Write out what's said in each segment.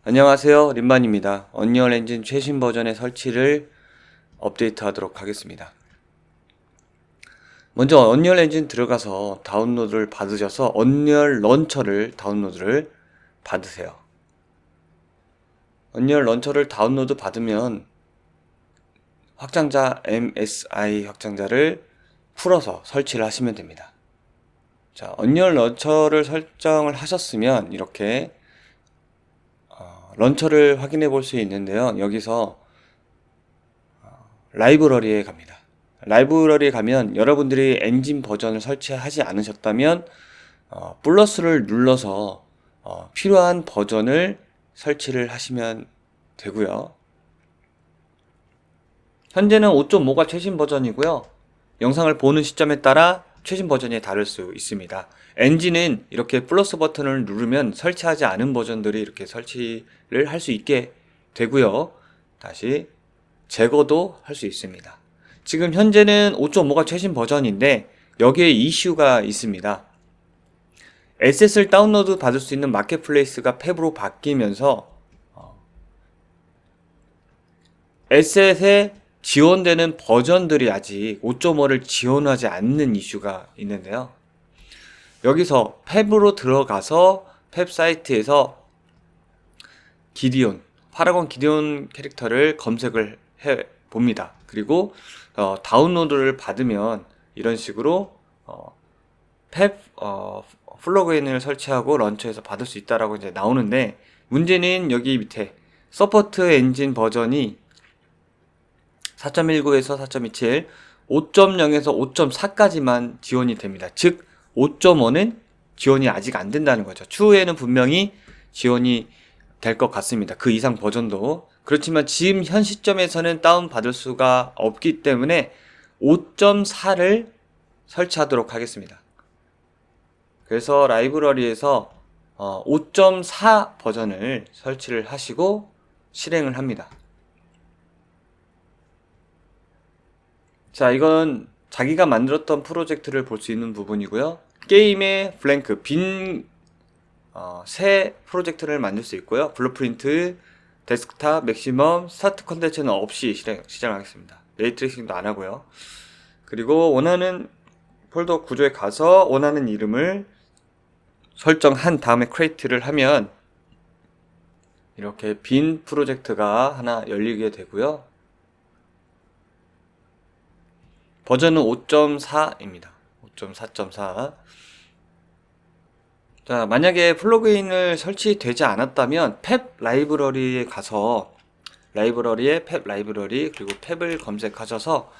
안녕하세요, 림만입니다. 언리얼 엔진 최신 버전의 설치를 업데이트하도록 하겠습니다. 먼저 언리얼 엔진 들어가서 다운로드를 받으셔서 언리얼 런처를 다운로드를 받으세요. 언리얼 런처를 다운로드 받으면 확장자 MSI 확장자를 풀어서 설치를 하시면 됩니다. 자, 언리얼 런처를 설정을 하셨으면 이렇게 런처를 확인해 볼 수 있는데요. 여기서 라이브러리에 갑니다. 라이브러리에 가면 여러분들이 엔진 버전을 설치하지 않으셨다면 플러스를 눌러서 필요한 버전을 설치를 하시면 되고요. 현재는 5.5가 최신 버전이고요. 영상을 보는 시점에 따라 최신 버전이 다를 수 있습니다. 엔진은 이렇게 플러스 버튼을 누르면 설치하지 않은 버전들이 이렇게 설치를 할 수 있게 되고요. 다시 제거도 할 수 있습니다. 지금 현재는 5.5가 최신 버전인데 여기에 이슈가 있습니다. 에셋을 다운로드 받을 수 있는 마켓플레이스가 팹으로 바뀌면서 에셋에 지원되는 버전들이 아직 5.5를 지원하지 않는 이슈가 있는데요. 여기서 팹으로 들어가서 팹 사이트에서 기디온, 파라곤 기디온 캐릭터를 검색을 해 봅니다. 그리고 다운로드를 받으면 이런 식으로 팹 플러그인을 설치하고 런처에서 받을 수 있다라고 이제 나오는데, 문제는 여기 밑에 서포트 엔진 버전이 4.19에서 4.27, 5.0에서 5.4까지만 지원이 됩니다. 즉 5.5는 지원이 아직 안 된다는 거죠. 추후에는 분명히 지원이 될 것 같습니다. 그 이상 버전도. 그렇지만 지금 현 시점에서는 다운받을 수가 없기 때문에 5.4를 설치하도록 하겠습니다. 그래서 라이브러리에서 5.4 버전을 설치를 하시고 실행을 합니다. 자, 이건 자기가 만들었던 프로젝트를 볼 수 있는 부분이고요. 게임의 블랭크, 새 프로젝트를 만들 수 있고요. 블루프린트, 데스크탑, 맥시멈, 스타트 컨텐츠는 없이 시작하겠습니다. 레이트레이싱도 안 하고요. 그리고 원하는 폴더 구조에 가서 원하는 이름을 설정한 다음에 크리에이트를 하면 이렇게 빈 프로젝트가 하나 열리게 되고요. 버전은 5.4입니다. 5.4.4. 자, 만약에 플러그인을 설치되지 않았다면 팹 라이브러리에 가서 라이브러리에 팹 라이브러리 그리고 팹을 검색하셔서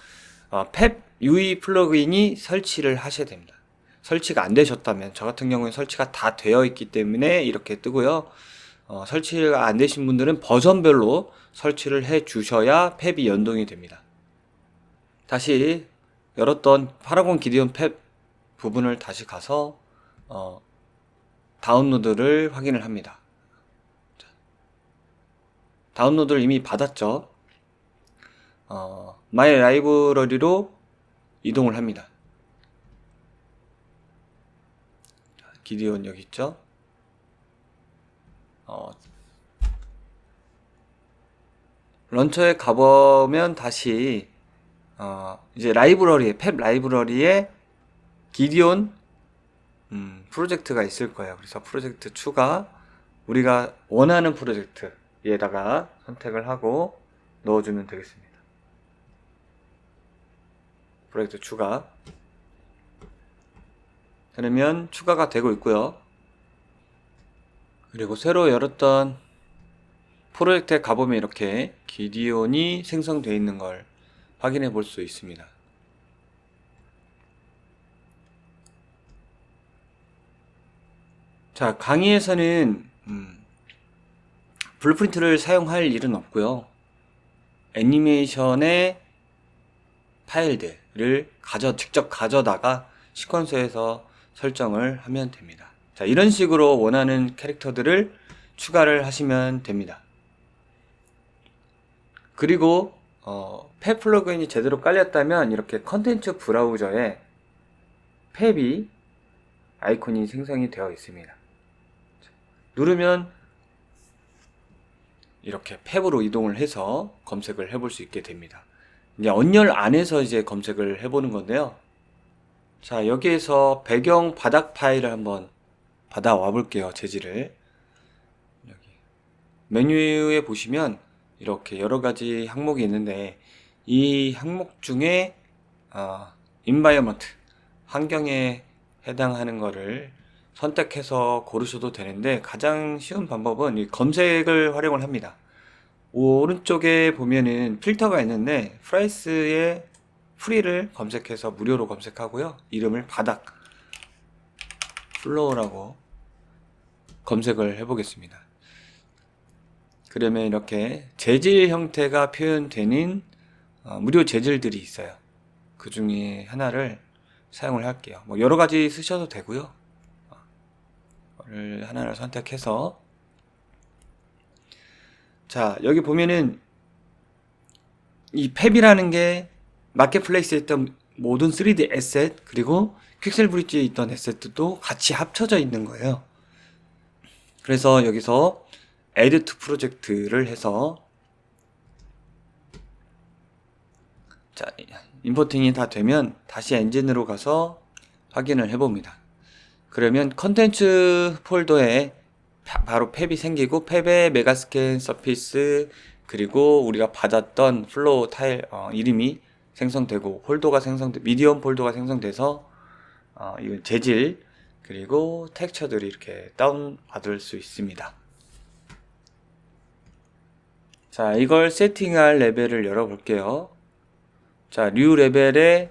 팹 UI 플러그인이 설치를 하셔야 됩니다. 설치가 안 되셨다면, 저 같은 경우는 설치가 다 되어 있기 때문에 이렇게 뜨고요. 설치가 안 되신 분들은 버전별로 설치를 해 주셔야 팹이 연동이 됩니다. 다시 열었던 파라곤 기디온 팹 부분을 다시 가서 다운로드를 확인을 합니다. 다운로드를 이미 받았죠. 마이 라이브러리로 이동을 합니다. 기디온 여기 있죠. 런처에 가보면 다시 이제 라이브러리에 팹 라이브러리에 기디온 프로젝트가 있을 거예요. 그래서 프로젝트 추가, 우리가 원하는 프로젝트에다가 선택을 하고 넣어주면 되겠습니다. 프로젝트 추가. 그러면 추가가 되고 있고요. 그리고 새로 열었던 프로젝트에 가보면 이렇게 기디온이 생성되어 있는 걸 확인해 볼 수 있습니다. 자, 강의에서는 블루프린트를 사용할 일은 없고요. 애니메이션의 파일들을 직접 가져다가 시퀀서에서 설정을 하면 됩니다. 자, 이런 식으로 원하는 캐릭터들을 추가를 하시면 됩니다. 그리고 팹 플러그인이 제대로 깔렸다면 이렇게 컨텐츠 브라우저에 팹이 아이콘이 생성이 되어 있습니다. 누르면 이렇게 탭으로 이동을 해서 검색을 해볼 수 있게 됩니다. 이제 언열 안에서 이제 검색을 해보는 건데요. 자, 여기에서 배경 바닥 파일을 한번 받아와 볼게요. 재질을. 여기 메뉴에 보시면 이렇게 여러 가지 항목이 있는데, 이 항목 중에 environment, 환경에 해당하는 거를 선택해서 고르셔도 되는데, 가장 쉬운 방법은 이 검색을 활용을 합니다. 오른쪽에 보면은 필터가 있는데, 프라이스에 프리를 검색해서 무료로 검색하고요. 이름을 바닥, 플로어라고 검색을 해보겠습니다. 그러면 이렇게 재질 형태가 표현되는 무료 재질들이 있어요. 그 중에 하나를 사용을 할게요. 뭐 여러 가지 쓰셔도 되고요. 하나를 선택해서, 자, 여기 보면은 이 팹이라는 게 마켓플레이스에 있던 모든 3D 에셋, 그리고 퀵셀 브릿지에 있던 에셋도 같이 합쳐져 있는 거예요. 그래서 여기서 Add to Project를 해서, 자, 임포팅이 다 되면 다시 엔진으로 가서 확인을 해봅니다. 그러면 컨텐츠 폴더에 바로 팹이 생기고, 팹에 메가스캔 서피스, 그리고 우리가 받았던 플로우 타일 이름이 생성되고, 폴더가 미디엄 폴더가 생성돼서 이 재질 그리고 텍스처들이 이렇게 다운 받을 수 있습니다. 자, 이걸 세팅할 레벨을 열어 볼게요. 자, 뉴 레벨에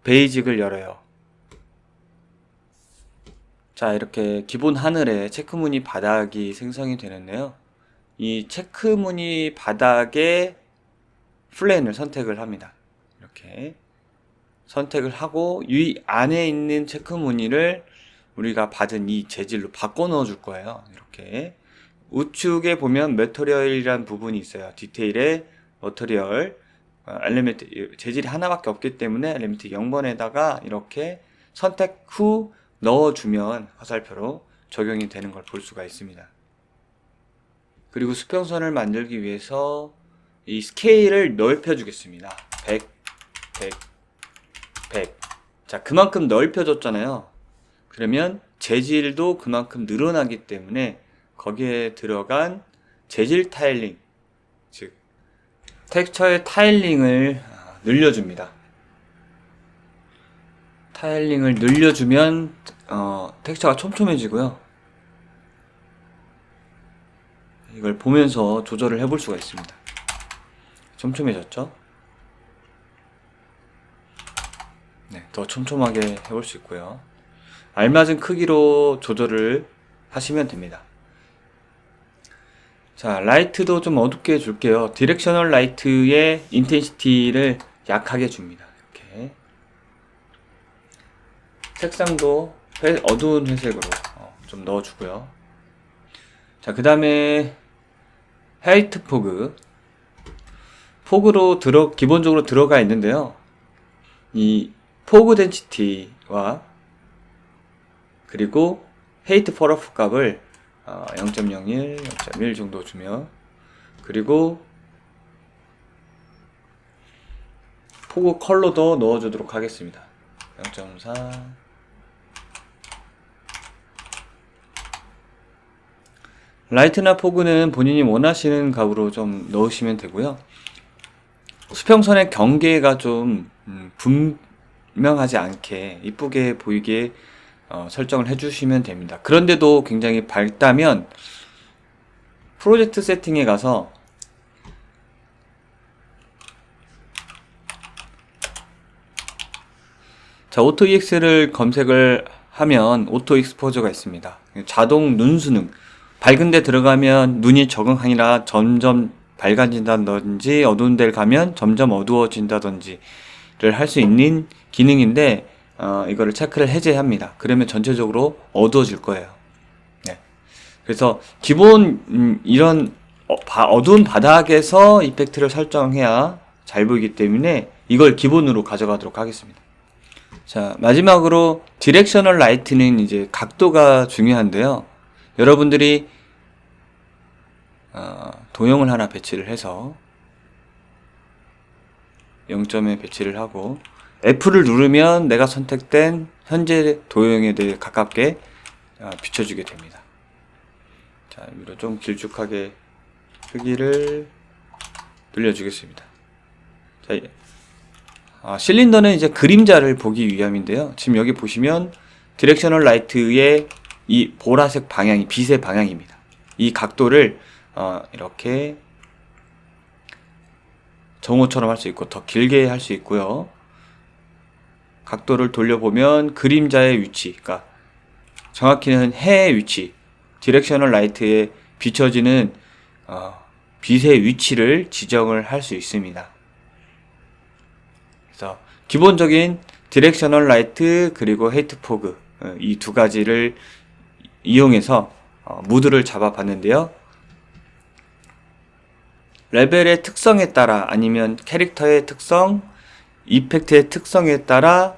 베이직을 열어요. 자, 이렇게 기본 하늘에 체크무늬 바닥이 생성이 되는데요. 이 체크무늬 바닥에 플랜을 선택을 합니다. 이렇게 선택을 하고, 이 안에 있는 체크무늬를 우리가 받은 이 재질로 바꿔 넣어 줄 거예요. 이렇게 우측에 보면 매터리얼이라는 부분이 있어요. 디테일에 머터리얼, 엘리멘트, 재질이 하나밖에 없기 때문에 엘리멘트 0번에다가 이렇게 선택 후 넣어주면 화살표로 적용이 되는 걸 볼 수가 있습니다. 그리고 수평선을 만들기 위해서 이 스케일을 넓혀 주겠습니다. 100, 100, 100. 자, 그만큼 넓혀줬잖아요. 그러면 재질도 그만큼 늘어나기 때문에 거기에 들어간 재질 타일링, 즉 텍스처의 타일링을 늘려줍니다. 타일링을 늘려주면 텍스처가 촘촘해지고요. 이걸 보면서 조절을 해볼 수가 있습니다. 촘촘해졌죠? 네, 더 촘촘하게 해볼 수 있고요. 알맞은 크기로 조절을 하시면 됩니다. 자, 라이트도 좀 어둡게 줄게요. 디렉셔널 라이트의 인텐시티를 약하게 줍니다. 이렇게 색상도 어두운 회색으로 좀 넣어주고요. 자, 그 다음에 화이트 포그로 기본적으로 들어가 있는데요. 이 포그 덴시티와 그리고 헤이트 펄어프 값을 0.01, 0.1 정도 주며, 그리고 포그 컬러도 넣어주도록 하겠습니다. 0.4. 라이트나 포그는 본인이 원하시는 값으로 좀 넣으시면 되고요. 수평선의 경계가 좀 분명하지 않게 이쁘게 보이게 설정을 해주시면 됩니다. 그런데도 굉장히 밝다면 프로젝트 세팅에 가서 자, 오토 EX를 검색을 하면 오토 익스포저가 있습니다. 자동 눈 수능, 밝은 데 들어가면 눈이 적응하니라 점점 밝아진다든지, 어두운 데를 가면 점점 어두워진다든지를 할 수 있는 기능인데, 이거를 체크를 해제합니다. 그러면 전체적으로 어두워질 거예요. 네. 그래서 기본 이런 어두운 바닥에서 이펙트를 설정해야 잘 보이기 때문에 이걸 기본으로 가져가도록 하겠습니다. 자, 마지막으로 디렉셔널 라이트는 이제 각도가 중요한데요. 여러분들이 도형을 하나 배치를 해서 0점에 배치를 하고 F를 누르면 내가 선택된 현재 도형에 대해 가깝게 비춰주게 됩니다. 자, 위로 좀 길쭉하게 크기를 늘려주겠습니다. 자, 실린더는 이제 그림자를 보기 위함인데요. 지금 여기 보시면 디렉셔널 라이트의 이 보라색 방향이 빛의 방향입니다. 이 각도를 이렇게 정오처럼 할 수 있고 더 길게 할 수 있고요. 각도를 돌려보면 그림자의 위치, 그러니까 정확히는 해의 위치, 디렉셔널 라이트에 비춰지는 빛의 위치를 지정을 할 수 있습니다. 그래서 기본적인 디렉셔널 라이트 그리고 헤이트 포그 이 두 가지를 이용해서 무드를 잡아봤는데요. 레벨의 특성에 따라 아니면 캐릭터의 특성, 이펙트의 특성에 따라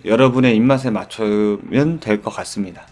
여러분의 입맛에 맞추면 될 것 같습니다.